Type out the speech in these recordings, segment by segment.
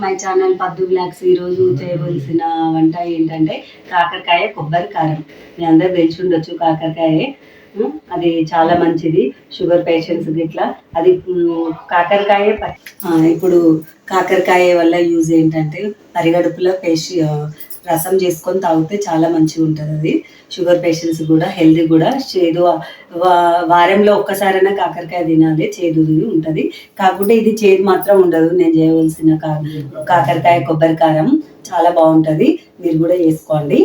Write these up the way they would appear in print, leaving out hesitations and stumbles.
My channel పద్దు blogs. ఈరోజు చేయవలసిన వంట ఏంటంటే కాకరకాయ కొబ్బరి కారం. మీ అందరు తెలిసి ఉండొచ్చు కాకరకాయ, అది చాలా మంచిది షుగర్ పేషెంట్స్ ఇట్లా. అది కాకరకాయ ఇప్పుడు కాకరకాయ వల్ల యూజ్ ఏంటంటే పరిగడుపులో రసం చేసుకొని తాగితే చాలా మంచిగా ఉంటుంది. అది షుగర్ పేషెంట్స్ కూడా హెల్తీ కూడా. చేదు వారంలో ఒక్కసారైనా కాకరకాయ తినాలి, చేదు ఉంటుంది. కాకపోతే ఇది చేదు మాత్రం ఉండదు. నేను చేయవలసిన కాకరకాయ కొబ్బరి కారం చాలా బాగుంటుంది, మీరు కూడా చేసుకోండి.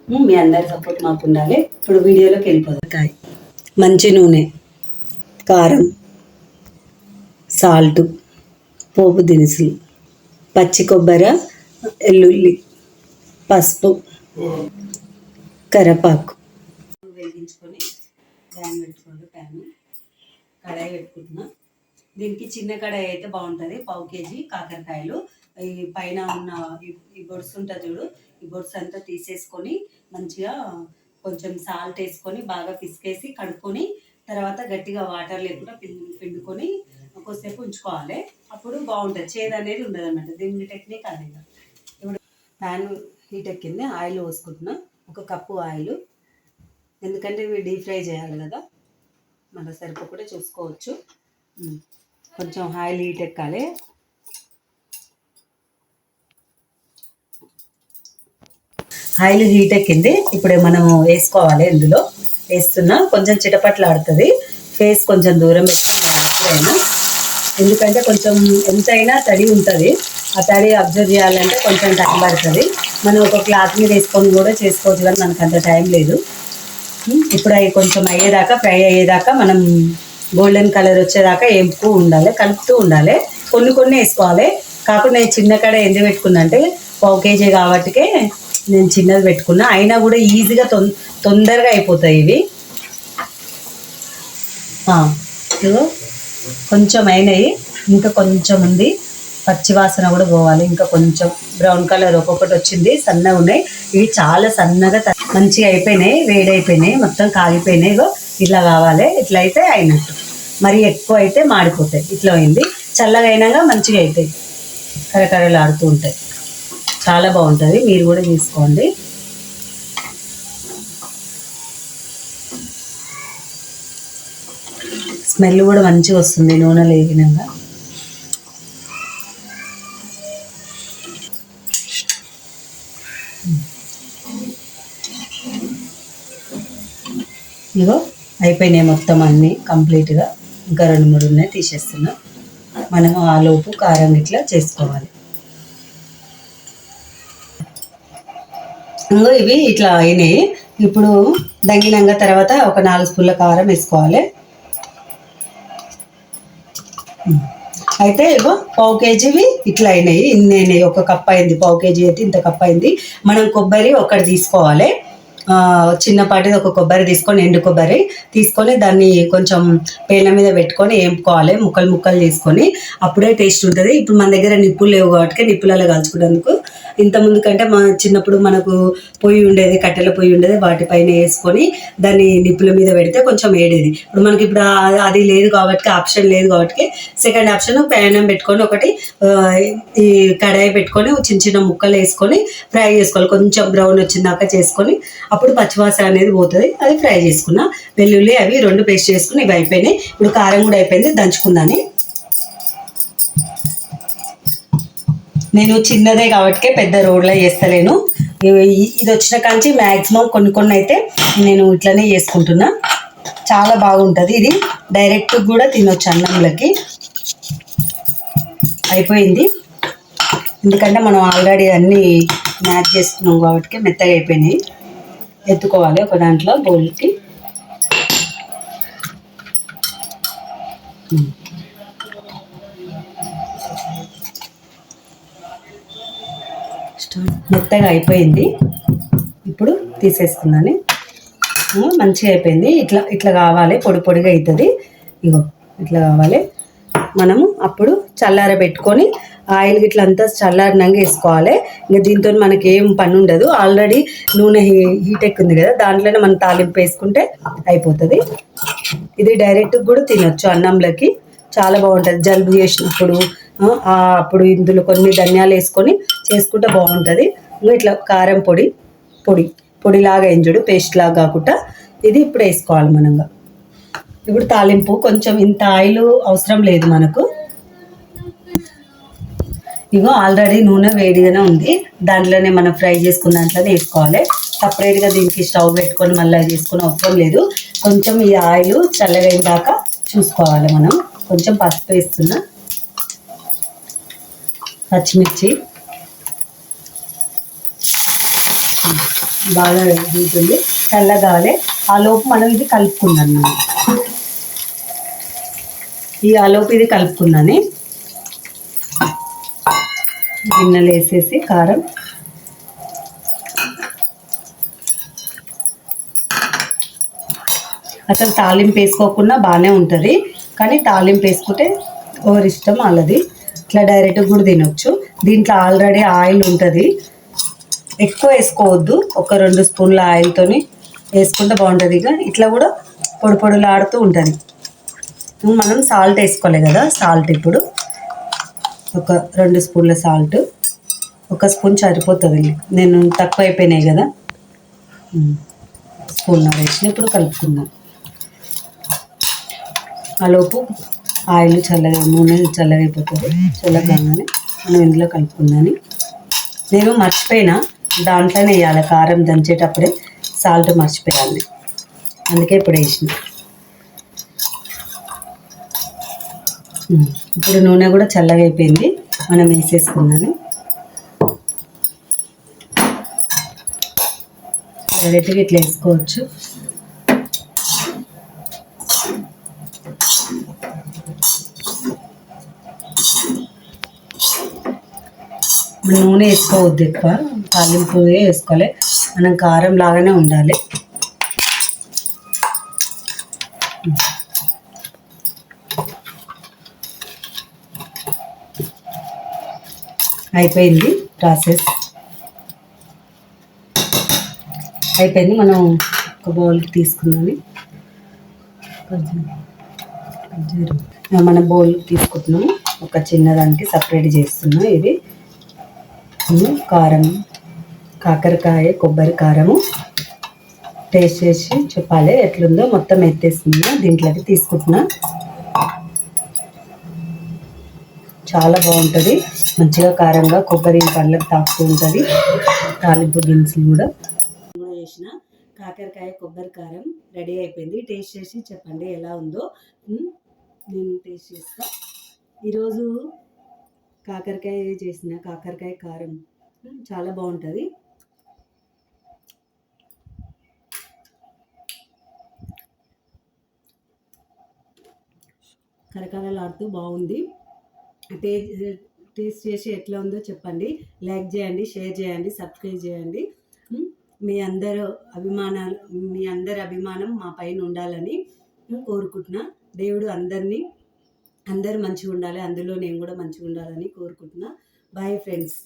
మీ అందరి సపోర్ట్ మాకు ఉండాలి. ఇప్పుడు వీడియోలోకి వెళ్ళిపోతాయి. మంచి నూనె, కారం, సాల్ట్, పోపు దినుసులు, పచ్చి కొబ్బరి, ఎల్లుల్లి, పసుపు, కరివేపాకు వేగించుకొని ప్యాన్ పెట్టుకోండి. కడాయి పెట్టుకుంటున్నా. దీనికి చిన్న కడాయి అయితే బాగుంటుంది. 1/2 kg కాకరకాయలు. ఈ పైన ఉన్న ఈ బొడ్స్ ఉంటుంది చూడు, ఈ బొడ్స్ అంతా తీసేసుకొని మంచిగా కొంచెం సాల్ట్ వేసుకొని బాగా పిసికేసి కడుక్కొని తర్వాత గట్టిగా వాటర్ లేకుండా పిండుకొని కొద్దిసేపు ఉంచుకోవాలి. అప్పుడు బాగుంటుంది, చేదు అనేది ఉండదు అన్నమాట. దీని టెక్నిక్ అది. ఇప్పుడు ప్యాన్ హీట్ ఎక్కింది, ఆయిల్ పోసుకుంటున్నా. 1 కప్పు ఆయిల్, ఎందుకంటే ఇవి డీప్ ఫ్రై చేయాలి కదా, మన సరిపోకుండా చూసుకోవచ్చు. కొంచెం ఆయిల్ హీట్ ఎక్కాలి. ఆయిల్ హీట్ ఎక్కింది. ఇప్పుడు మనం వేసుకోవాలి. ఇందులో వేస్తున్నా. కొంచెం చిటపట్లు ఆడుతుంది. ఫేస్ కొంచెం దూరం పెట్టుకుని, ఎందుకంటే కొంచెం ఎంతైనా తడి ఉంటుంది. ఆ తడి అబ్జర్వ్ చేయాలంటే కొంచెం టైం పడుతుంది. మనం ఒక క్లాత్ మీద వేసుకొని కూడా చేసుకోవచ్చు, కానీ మనకు అంత టైం లేదు. ఇప్పుడు అవి కొంచెం అయ్యేదాకా, ఫ్రై అయ్యేదాకా, మనం గోల్డెన్ కలర్ వచ్చేదాకా వేపుతూ ఉండాలి, కలుపుతూ ఉండాలి. కొన్ని వేసుకోవాలి. కాకుండా నేను చిన్న కడ ఎందుకు పెట్టుకున్నా అంటే 1/2 kg కాబట్టికే నేను చిన్నది పెట్టుకున్నా. అయినా కూడా ఈజీగా తొందరగా అయిపోతాయి ఇవి. కొంచెం అయినాయి, ఇంకా కొంచెం ఉంది. పచ్చి వాసన కూడా పోవాలి. ఇంకా కొంచెం బ్రౌన్ కలర్ ఒక్కొక్కటి వచ్చింది. సన్నగా ఉన్నాయి ఇవి, చాలా సన్నగా మంచిగా అయిపోయినాయి. వేడైపోయినాయి, మొత్తం కాగిపోయినాయి. ఇట్లా కావాలి. ఇట్లా అయితే అయినట్టు. మరి ఎక్కువ అయితే మాడిపోతాయి. ఇట్లా అయింది. చల్లగా అయినాక మంచిగా అవుతాయి, కరకరలు ఆడుతూ ఉంటాయి. చాలా బాగుంటుంది, మీరు కూడా తీసుకోండి. స్మెల్ కూడా మంచిగా వస్తుంది నూనెలో వేగినాక. ఇగో అయిపోయినాయి మొత్తం అన్నీ కంప్లీట్గా. ఇంకా 2-3 ఉన్నాయి, తీసేస్తున్నా. మనం ఆ లోపు కారం ఇట్లా చేసుకోవాలి. ఇంకో ఇవి ఇట్లా అయినాయి. ఇప్పుడు దగ్గినాక తర్వాత ఒక 4 స్పూన్ల కారం వేసుకోవాలి. అయితే ఇగో 1/2 kgవి ఇట్లా అయినాయి. ఇన్ని అయినాయి. 1 కప్ అయింది. 1/2 kg అయితే ఇంత కప్ అయింది. మనం కొబ్బరి ఒకటి తీసుకోవాలి. చిన్నపాటిది 1 కొబ్బరి తీసుకొని, ఎండు కొబ్బరి తీసుకొని దాన్ని కొంచెం పేల మీద పెట్టుకొని వేపుకోవాలి. ముక్కలు తీసుకొని, అప్పుడే టేస్ట్ ఉంటుంది. ఇప్పుడు మన దగ్గర నిప్పులు లేవు కాబట్టి నిప్పులలో కాల్చుకునేందుకు. ఇంతకుముందు కంటే మా చిన్నప్పుడు మనకు పొయ్యి ఉండేది, కట్టెల పొయ్యి ఉండేది. వాటిపైన వేసుకొని దాన్ని నిప్పుల మీద పెడితే కొంచెం వేడేది. ఇప్పుడు అది లేదు కాబట్టి, ఆప్షన్ లేదు కాబట్టి, సెకండ్ ఆప్షన్ ప్యానం పెట్టుకొని ఒకటి ఈ కడాయి పెట్టుకొని చిన్న ముక్కలు వేసుకొని ఫ్రై చేసుకోవాలి. కొంచెం బ్రౌన్ వచ్చిందాకా చేసుకొని అప్పుడు పచ్చివాసన అనేది పోతుంది. అది ఫ్రై చేసుకున్నా. వెల్లుల్లి అవి 2 పేస్ట్ చేసుకుని ఇవి అయిపోయినాయి. ఇప్పుడు కారం కూడా అయిపోయింది, దంచుకుందాని. నేను చిన్నదే కాబట్టి పెద్ద రోడ్లో చేస్తలేను. ఇది వచ్చిన కాంచి మ్యాక్సిమం కొన్ని అయితే నేను ఇట్లనే చేసుకుంటున్నా. చాలా బాగుంటుంది ఇది. డైరెక్ట్ కూడా తినొచ్చు అన్నంలోకి. అయిపోయింది, ఎందుకంటే మనం ఆల్రెడీ అన్నీ మ్యాచ్ చేసుకున్నాం కాబట్టి మెత్తగా అయిపోయినాయి. ఎత్తుకోవాలి ఒక దాంట్లో బౌల్కి. మెత్తగా అయిపోయింది. ఇప్పుడు తీసేసుకున్నాను. మంచిగా అయిపోయింది. ఇట్లా కావాలి, పొడిగా అవుతుంది. ఇగో ఇట్లా కావాలి. మనము అప్పుడు చల్లారబెట్టుకొని ఆయిల్ గిట్ల అంతా చల్లారినాక వేసుకోవాలి. ఇంకా దీంతో మనకి ఏం పని ఉండదు. ఆల్రెడీ నూనె హీట్ ఎక్కుంది కదా, దాంట్లోనే మనం తాలింపు వేసుకుంటే అయిపోతుంది. ఇది డైరెక్ట్ కూడా తినొచ్చు అన్నంలోకి. చాలా బాగుంటుంది. జలుబు చేసినప్పుడు, అప్పుడు ఇందులో కొన్ని ధనియాలు వేసుకొని చేసుకుంటే బాగుంటుంది. ఇట్లా కారం పొడిలాగా ఎంజుడు పేస్ట్ లాగా కాకుండా ఇది ఇప్పుడు వేసుకోవాలి మనంగా. ఇప్పుడు తాలింపు కొంచెం ఇంత ఆయిల్ అవసరం లేదు మనకు. ఇగో ఆల్రెడీ నూనె వేడిగానే ఉంది, దాంట్లోనే మనం ఫ్రై చేసుకున్న దాంట్లోనే వేసుకోవాలి. సపరేట్గా దీనికి స్టవ్ పెట్టుకొని మళ్ళీ చేసుకునే అవసరం లేదు. కొంచెం ఈ ఆయిల్ చల్లగైన దాకా చూసుకోవాలి మనం. కొంచెం పసుపు వేస్తున్నా, పచ్చిమిర్చి బాగా ఉంటుంది, చల్లగా కావాలి. ఆ లోపు మనం ఇది కలుపుకున్నాను. ఆలోపు ఇది కలుపుకున్నాను. గిన్నెలు వేసేసి కారం, అసలు తాలింపు వేసుకోకుండా బాగానే ఉంటుంది, కానీ తాలింపు వేసుకుంటే ఎవరి ఇష్టం వాళ్ళది. ఇట్లా డైరెక్ట్గా కూడా తినొచ్చు. దీంట్లో ఆల్రెడీ ఆయిల్ ఉంటుంది, ఎక్కువ వేసుకోవద్దు. ఒక 2 స్పూన్ల ఆయిల్తోని వేసుకుంటే బాగుంటుంది. ఇక ఇట్లా కూడా పొడిలాడుతూ ఉంటుంది. మనం సాల్ట్ వేసుకోలే కదా, సాల్ట్ ఇప్పుడు ఒక 2 స్పూన్ల సాల్ట్, 1 స్పూన్ సరిపోతుంది. నేను తక్కువ అయిపోయినాయి కదా, స్పూన్ వేసిన. ఇప్పుడు కలుపుకుందాం. ఆలోపు ఆయిల్ నూనె చల్లగా అయిపోతుంది. చల్లగానే మనం ఇందులో కలుపుకుందాని. నేను మర్చిపోయినా, దాంట్లోనే వేయాలి కారం దంచేటప్పుడే, సాల్ట్ మర్చిపోయాలి, అందుకే ఇప్పుడు వేసిన. ఇప్పుడు నూనె కూడా చల్లగా అయిపోయింది, మనం వేసేసుకుందాని. డైరెక్ట్గా ఇట్లా వేసుకోవచ్చు. నూనె వేసుకోవద్దు ఎక్కువ, తాలింపు వేసుకోవాలి. మనం కారం లాగానే ఉండాలి. అయిపోయింది ప్రాసెస్, అయిపోయింది. మనం ఒక బౌల్కి తీసుకున్నాను. మన బౌల్కి తీసుకుంటున్నాము, ఒక చిన్నదానికి సపరేట్ చేస్తున్నాం. ఇది కారం, కాకరకాయ కొబ్బరి కారము టేస్ట్ చేసి చెప్పాలి ఎట్లుందో. మొత్తం ఎత్తేస్తున్నా, దీంట్లోకి తీసుకుంటున్నా. చాలా బాగుంటుంది, మంచిగా కారంగా కొబ్బరి పండ్లకు తాకుతూ ఉంటుంది. తాలింపు దినుసులు కూడా చేసిన కాకరకాయ కొబ్బరి కారం రెడీ అయిపోయింది. టేస్ట్ చేసి చెప్పండి ఎలా ఉందో. నేను టేస్ట్ చేస్తా. ఈరోజు కాకరకాయ చేసిన కాకరకాయ కారం చాలా బాగుంటుంది. కరకరలాడుతూ బాగుంది. టేస్ట్ చేసి ఎట్లా ఉందో చెప్పండి. లైక్ చేయండి, షేర్ చేయండి, సబ్స్క్రైబ్ చేయండి. మీ అందరి అభిమానం మా పైన ఉండాలని కోరుకుంటున్నా. దేవుడు అందరూ మంచిగా ఉండాలి, అందులో నేను కూడా మంచిగా ఉండాలని కోరుకుంటున్నా. Bye friends.